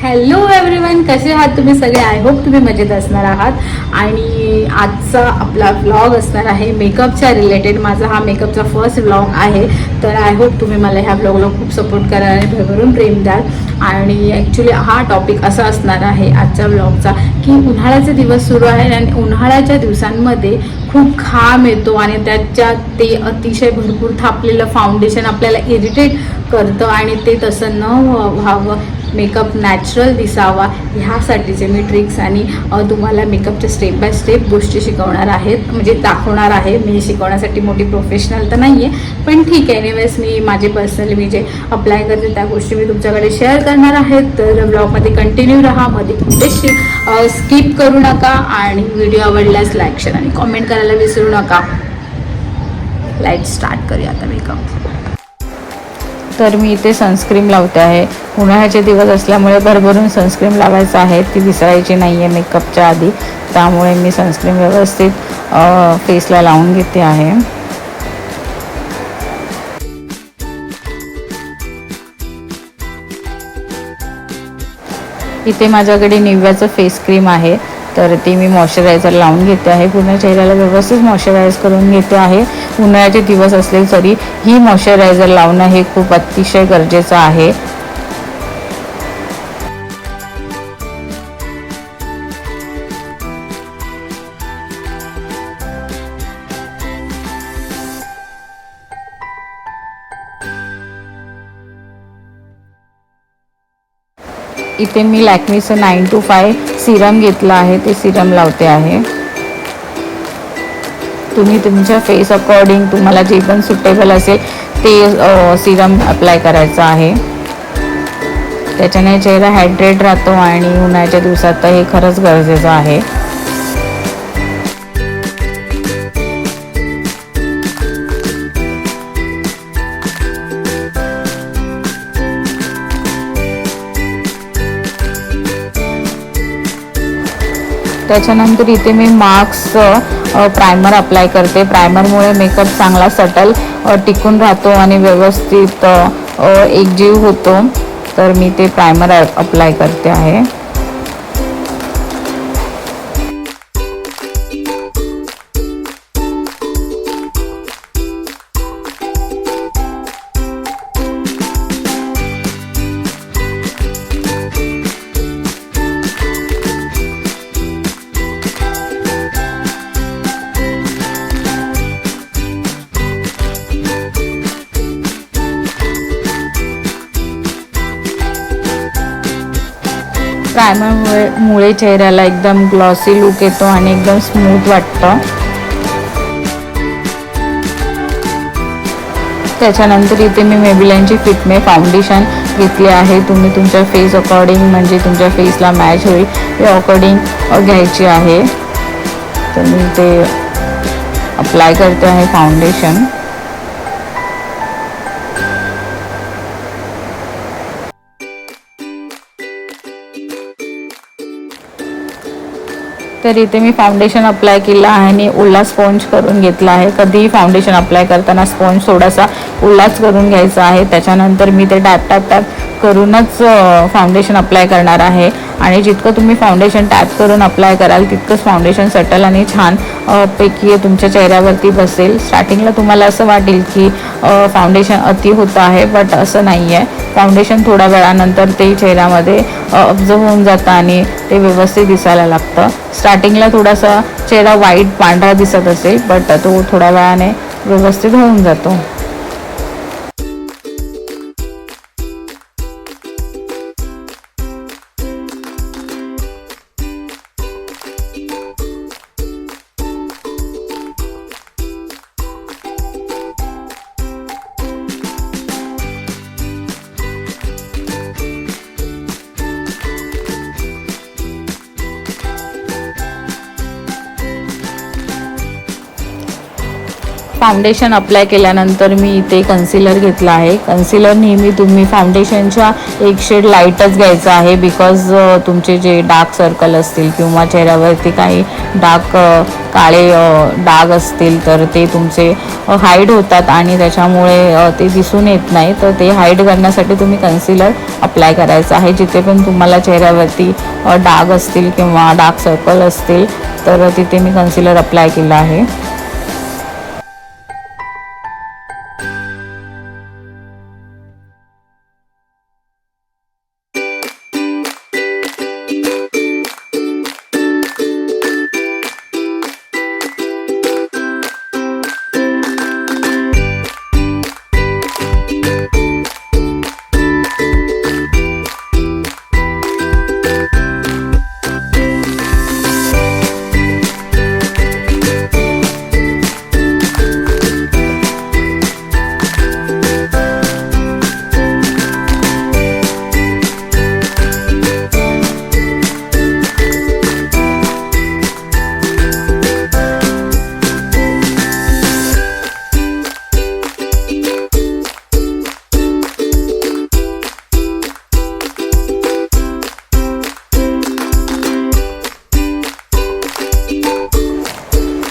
Hello everyone, कसे आहात तुम्ही सगळे? आय होप तुम्ही मजेत असणार आहात. आणि आजचा आपला व्लॉग असणार आहे मेकअपच्या रिलेटेड. माझा हा मेकअपचा फर्स्ट व्लॉग आहे, तर आय होप तुम्ही मला ह्या व्लॉगला खूप सपोर्ट कराल आणि भरभरून प्रेम द्याल. आणि ॲक्च्युली हा टॉपिक असा असणार आहे आजच्या व्लॉगचा की उन्हाळ्याचे दिवस सुरू आहे आणि उन्हाळ्याच्या दिवसांमध्ये खूप घाम येतो आणि त्याच्यात ते अतिशय भरपूर थापलेलं फाउंडेशन आपल्याला इरिटेट करतं आणि ते तसं न व्हावं, मेकअप नॅचरल दिसावा ह्यासाठीचे मी ट्रिक्स आणि तुम्हाला मेकअपच्या स्टेप बाय स्टेप गोष्टी शिकवणार आहेत, म्हणजे दाखवणार आहे. मी शिकवण्यासाठी मोठी प्रोफेशनल तर नाही आहे, पण ठीक आहे. एनिवेज मी माझे पर्सनली मी जे अप्लाय करते त्या गोष्टी मी तुमच्याकडे शेअर करणार आहेत. तर ब्लॉगमध्ये कंटिन्यू राहा, मध्ये कुठे स्किप करू नका आणि व्हिडिओ आवडल्यास लाईक शेअर आणि कॉमेंट करायला विसरू नका. लाईट स्टार्ट करूया आता मेकअप. तर मी इथे सनस्क्रीम लावते आहे. उन्हाळ्याचे दिवस असल्यामुळे भरभरून सनस्क्रीम लावायचं आहे, ती विसरायची नाही आहे मेकअपच्या आधी. त्यामुळे मी सनस्क्रीम व्यवस्थित फेसला लावून घेते आहे. इथे माझ्याकडे निव्याचं फेस क्रीम आहे, तर ती मी मॉइश्चरायझर लावून घेते आहे. पूर्ण चेहऱ्याला व्यवस्थित मॉइश्चराईज करून घेते आहे. उन्हाळ्याचे दिवस असले तरी ही मॉइश्चरायझर लावणं हे खूप अतिशय गरजेचं आहे. इथे मी लॅक्मीचं 9 to 5 सिरम घेतलं आहे, ते सिरम लावते आहे. तुम्ही तुमच्या फेस अकॉर्डिंग तुम्हाला जे पण सुटेबल असेल ते सिरम अप्लाय करायचं आहे. त्याच्याने चेहरा हायड्रेट राहतो आणि उन्हाळ्याच्या दिवसात तर हे खरंच गरजेचं आहे. त्याच्यानंतर इथे मी मार्क्सचं प्रायमर अप्लाय करते. प्रायमरमुळे मेकअप चांगला सटल टिकून राहतो आणि व्यवस्थित एकजीव होतो. तर मी ते प्रायमर अप्लाय करते आहे. प्रायमरमुळे चेहऱ्याला एकदम ग्लॉसी लुक येतो आणि एकदम स्मूथ वाटतं. त्याच्यानंतर इथे मी मेबेलिनची फिट मी फाउंडेशन घेतली आहे. तुम्ही तुमच्या फेस अकॉर्डिंग, म्हणजे तुमच्या फेसला मॅच होईल ते अकॉर्डिंग घ्यायची आहे. तर मी ते अप्लाय करते आहे फाउंडेशन. तर इथे मी फाउंडेशन अप्लाय केलं आहे आणि ओला स्पॉन्ज करून घेतला आहे. कधीही फाउंडेशन अप्लाय करताना स्पॉन्ज थोडासा ओलाच करून घ्यायचा आहे. त्याच्यानंतर मी ते टॅप टॅप टॅप करूनच फाउंडेशन अप्लाय करणार आहे. आणि जितकं तुम्ही फाउंडेशन टॅप करून अप्लाय कराल तितकंच फाउंडेशन सटल आणि छान पैकी तुमच्या चेहऱ्यावरती बसेल. स्टार्टिंगला तुम्हाला असं वाटेल की फाउंडेशन अति होतं आहे, बट असं नाही आहे. फाउंडेशन थोड्या वेळानंतर ते चेहऱ्यामध्ये ऑब्झर्व होऊन जातं आणि ते व्यवस्थित दिसायला लागतं. स्टार्टिंगला थोडासा चेहरा वाईट पांढरा दिसत असेल, बट तो थोड्या वेळाने व्यवस्थित होऊन जातो. फाउंडेशन अप्लाय केल्यानंतर मी इथे कन्सिलर घेतला आहे. कन्सिलर नेहमी तुम्ही फाउंडेशनच्या एक शेड लाईटच घ्यायचं आहे, बिकॉज तुमचे जे डार्क सर्कल असतील किंवा चेहऱ्यावरती काही डार्क काळे डाग असतील तर ते तुमचे हाईड होतात आणि त्याच्यामुळे ते दिसून येत नाही. तर ते हाईड करण्यासाठी तुम्ही कन्सिलर अप्लाय करायचं आहे. जिथे पण तुम्हाला चेहऱ्यावरती डाग असतील किंवा डार्क सर्कल असतील तर तिथे मी कन्सिलर अप्लाय केलं आहे.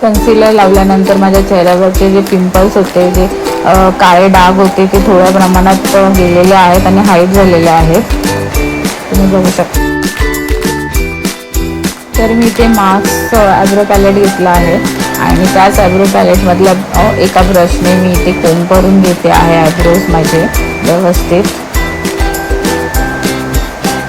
कन्सिलर लावल्यानंतर माझ्या चेहऱ्यावरचे जे पिंपल्स होते, जे काळे डाग होते ते थोड्या प्रमाणात गेलेले आहेत आणि हाईड झालेले आहेत, तुम्ही बघू शकता. तर मी ते मास्क आयब्रो पॅलेट घेतला आहे आणि त्याच आयब्रो पॅलेटमधल्या एका ब्रशने मी इथे कोम्ब करून घेते आहे आयब्रोज माझे व्यवस्थित.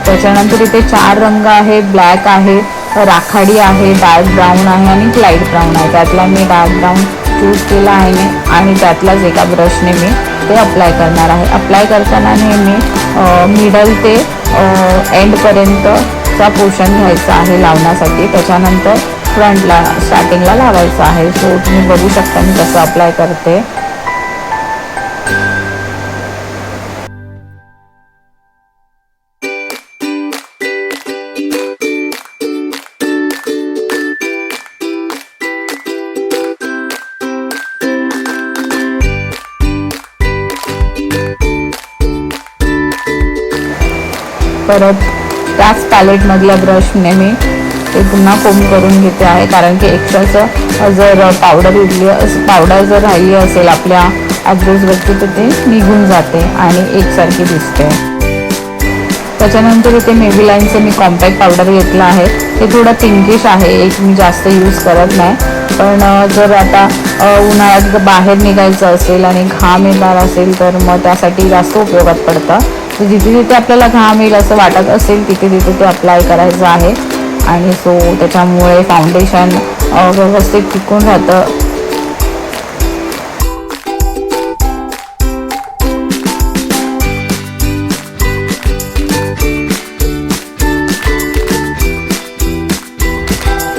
त्याच्यानंतर इथे 4 रंग आहे, ब्लॅक आहे, राखाडी आहे, डार्क ब्राऊन आहे आणि लाईट ब्राऊन आहे. त्यातला मी डार्क ब्राऊन चूज केला आहे आणि त्यातलाच एका ब्रशने मी ते अप्लाय करणार आहे. अप्लाय करताना नेहमी मिडल ते एंडपर्यंतचा पोर्शन घ्यायचा आहे लावण्यासाठी. त्याच्यानंतर फ्रंटला स्टार्टिंगला लावायचं आहे. सो तुम्ही बघू शकता मी कसं अप्लाय करते. परत त्याच पॅलेटमधल्या ब्रशने मी ते पुन्हा कोम्ब करून घेते आहे, कारण की एक्स्ट्राचं जर पावडर जर राहिली असेल आपल्या आयब्रोजवरती तर ते निघून जाते आणि एकसारखी दिसते. त्याच्यानंतर इथे मेबीलाईनचं मी कॉम्पॅक्ट पावडर घेतलं आहे. ते थोडं पिंकिश आहे, एक मी जास्त यूज करत नाही. पण जर आता उन्हाळ्यात बाहेर निघायचं असेल आणि घाम येणार असेल तर मग त्यासाठी जास्त उपयोगात पडतं. तर जिथे जिथे आपल्याला घाम येईल असं वाटत असेल तिथे तिथे ते अप्लाय करायचं आहे आणि सो त्याच्यामुळे फाउंडेशन व्यवस्थित टिकून राहतं.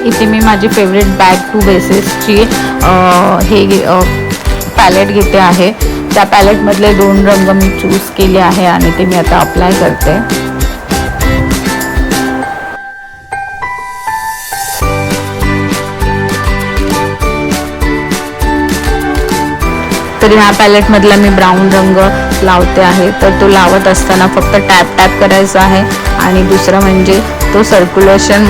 इथे मी माझी फेवरेट बॅक टू बेसिसची हे पॅलेट घेते आहे. त्या पॅलेटमधले 2 रंग मी चूज केले आहे आणि ते मी आता अप्लाय करते. तर ह्या पॅलेटमधला मी ब्राऊन रंग लावते आहे. तर तो लावत असताना फक्त टॅप टॅप करायचा आहे आणि दुसरं म्हणजे तो सर्क्युलेशन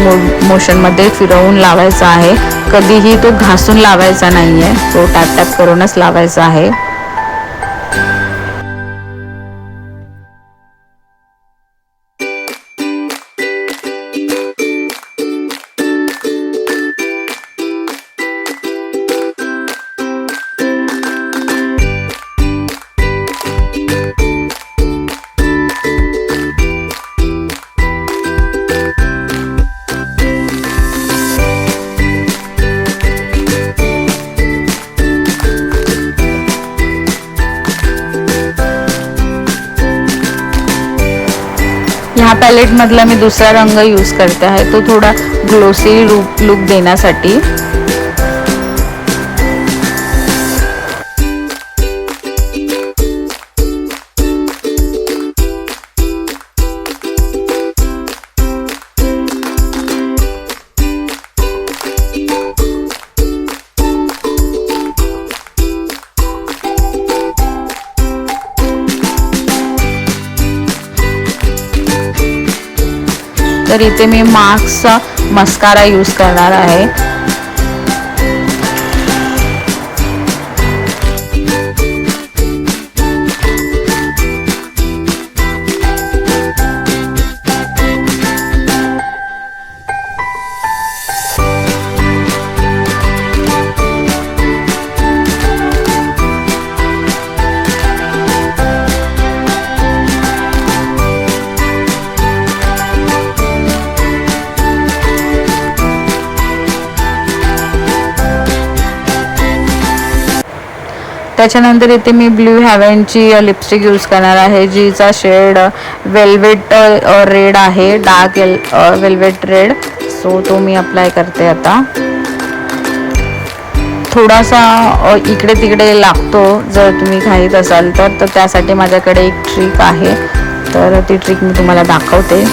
मोशनमध्ये फिरवून लावायचा आहे. कधीही तो घासून लावायचा नाही आहे, तो टॅप टॅप करूनच लावायचा आहे. ह्या पॅलेटमधला मी दुसरा रंग यूज करते आहे, तो थोडा ग्लोसी लुक देण्यासाठी. तर इथे मी मार्क्सचा मस्कारा यूज करणार आहे. त्याच्यानंतर इथे मी ब्लू हेवनची लिपस्टिक यूज करणार आहे, जिचा शेड वेल्वेट रेड आहे, डार्क वेल्वेट रेड. सो तो मी अप्लाय करते आता. थोडासा इकडे तिकडे लागतो जर तुम्ही घाईत असाल तर त्यासाठी माझ्याकडे एक ट्रिक आहे, तर ती ट्रिक मी तुम्हाला दाखवते.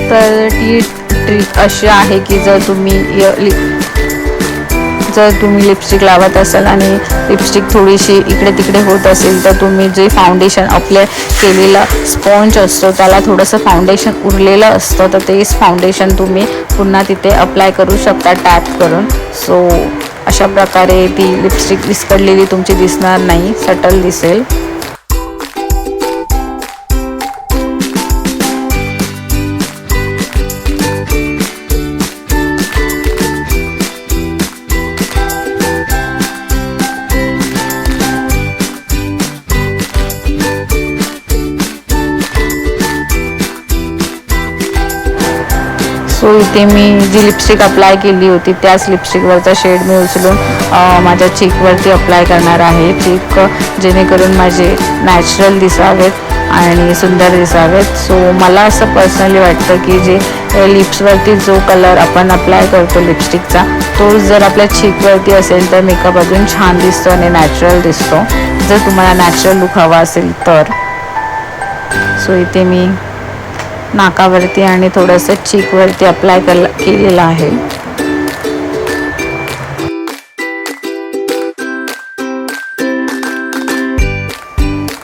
तर ती ट्रिक अशी आहे की जर तुम्ही लिपस्टिक लावत असाल आणि लिपस्टिक थोडीशी इकडे तिकडे होत असेल तर तुम्ही जे फाउंडेशन अप्लाय केलेला स्पॉन्ज असतो त्याला थोडंसं फाउंडेशन उरलेलं असतं, तर तेच फाउंडेशन तुम्ही पुन्हा तिथे अप्लाय करू शकता टॅप करून. सो अशा प्रकारे ती लिपस्टिक विस्कटलेली तुमची दिसणार नाही, सटल दिसेल. सो इथे मी जी लिपस्टिक अप्लाय केली होती त्याच लिपस्टिकवरचा शेड मी उचलून माझ्या चीकवरती अप्लाय करणार आहे. चीक जेणेकरून माझे नॅचरल दिसावेत आणि सुंदर दिसावेत. सो मला असं पर्सनली वाटतं की जे लिप्सवरती जो कलर आपण अप्लाय करतो लिपस्टिकचा, तो जर आपल्या चीकवरती असेल तर मेकअप अजून छान दिसतो आणि नॅचरल दिसतो, जर तुम्हाला नॅचरल लुक हवा असेल तर. सो इथे मी नाकावरती आणि थोडंसं चीकवरती अप्लाय केलेलं आहे.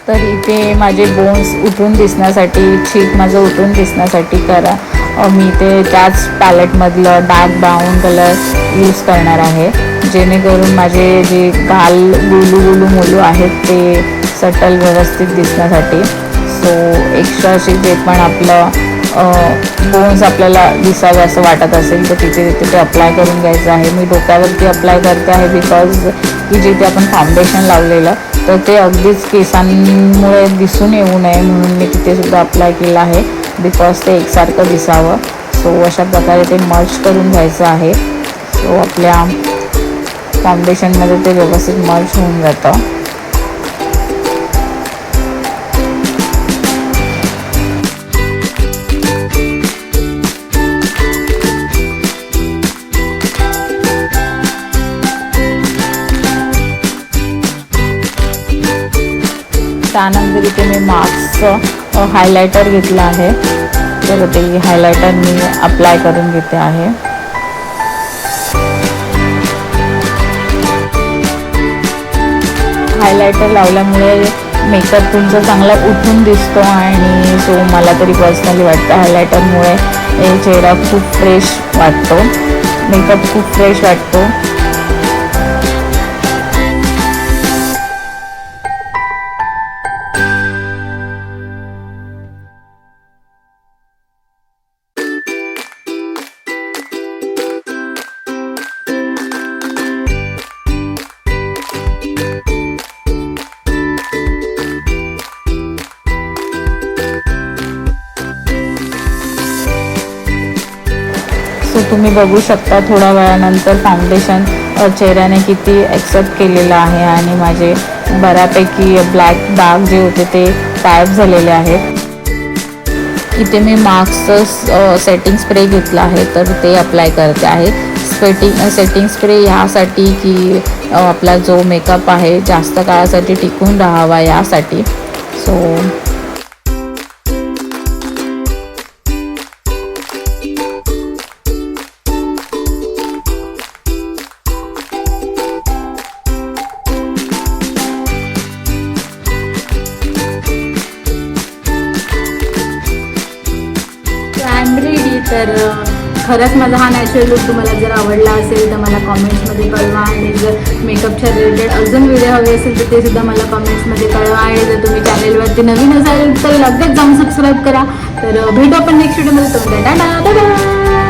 तर इथे माझे बोन्स उठून दिसण्यासाठी, चीक माझं उठून दिसण्यासाठी मी ते त्याच पॅलेटमधलं डार्क ब्राऊन कलर यूज करणार आहे, जेणेकरून माझे जे गाल गुलू गुलू मुलू आहेत ते सटल व्यवस्थित दिसण्यासाठी. सो एक्स्ट्रा अशी जे पण आपलं बोन्स आपल्याला दिसावे असं वाटत असेल तर तिथे ते अप्लाय करून घ्यायचं आहे. मी डोक्यावरती अप्लाय करते आहे बिकॉज की जिथे आपण फाउंडेशन लावलेलं तर ते अगदीच केसांमुळे दिसून येऊ नये म्हणून मी तिथे सुद्धा अप्लाय केलं आहे, बिकॉज ते एकसारखं दिसावं. सो अशा प्रकारे ते मर्ज करून घ्यायचं आहे. सो आपल्या फाउंडेशनमध्ये ते व्यवस्थित मर्ज होऊन जातं. त्यानंतर इथे मी मार्क्सचं हायलायटर घेतलं आहे, तर ते हायलायटर मी अप्लाय करून घेते आहे. हायलायटर लावल्यामुळे मेकअप तुमचा चांगला उठून दिसतो आणि सो मला तरी पर्सनली वाटतं हायलायटरमुळे चेहरा खूप फ्रेश वाटतो, मेकअप खूप फ्रेश वाटतो. तुम्ही बघू शकता थोड्या वेळानंतर फाउंडेशन चेहऱ्याने किती एक्सेप्ट केलेलं आहे आणि माझे बऱ्यापैकी ब्लॅक डाग जे होते ते गायब झालेले आहेत. इथे मी मार्क्सचं सेटिंग स्प्रे घेतला आहे, तर ते अप्लाय करते आहे. सेटिंग स्प्रे ह्यासाठी की आपला जो मेकअप आहे जास्त काळासाठी टिकून राहावा यासाठी. सो खरंच माझा हा नॅचरल लुक तुम्हाला जर आवडला असेल तर मला कॉमेंट्समध्ये कळवा. आणि जर मेकअपच्या रिलेटेड अजून व्हिडिओ हवे असेल तर ते सुद्धा मला कॉमेंट्समध्ये कळवा. आणि जर तुम्ही चॅनलवरती नवीन असाल तर लगेच जाऊन सबस्क्राईब करा. तर भेटू आपण नेक्स्ट व्हिडिओमध्ये. Tata bye bye.